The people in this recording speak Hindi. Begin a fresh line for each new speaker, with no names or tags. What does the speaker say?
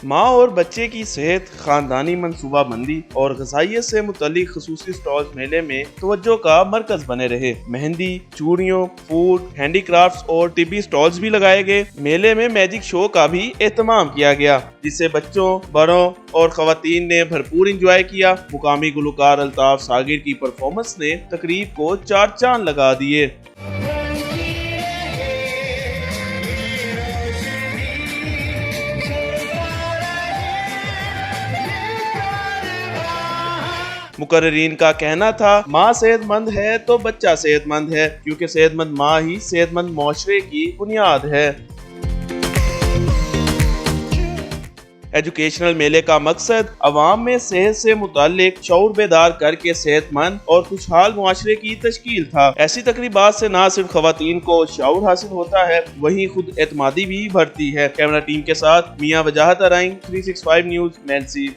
माँ और बच्चे की सेहत, खानदानी मनसूबाबंदी और ग़िज़ाइयत से मुतल्लिक ख़ुसूसी स्टॉल्स मेले में तवज्जो का मरकज बने रहे। मेहंदी, चूड़ियों, फूड, हैंडीक्राफ्ट्स और टिब्बी स्टॉल्स भी लगाए गए। मेले में मैजिक शो का भी एहतमाम किया गया, जिससे बच्चों, बड़ों और ख़वातीन ने भरपूर इंजॉय किया। मुकामी गुलकार अल्ताफ सागिर की परफॉर्मेंस ने तकरीब को चार चांद लगा दिए। मुकर्रिरीन का कहना था, माँ सेहतमंद है तो बच्चा सेहतमंद है, क्योंकि सेहतमंद माँ ही सेहतमंद मुआशरे की बुनियाद है। एजुकेशनल मेले का मकसद अवाम में सेहत से मुताल्लिक शऊर बेदार करके सेहतमंद और खुशहाल मुआशरे की तश्कील था। ऐसी तकरीबात से न सिर्फ खवातीन को शऊर हासिल होता है, वहीं खुद एतमादी भी बढ़ती है। कैमरा टीम के साथ मियां वजाहत अराइन, 365 न्यूज़, मेलसी।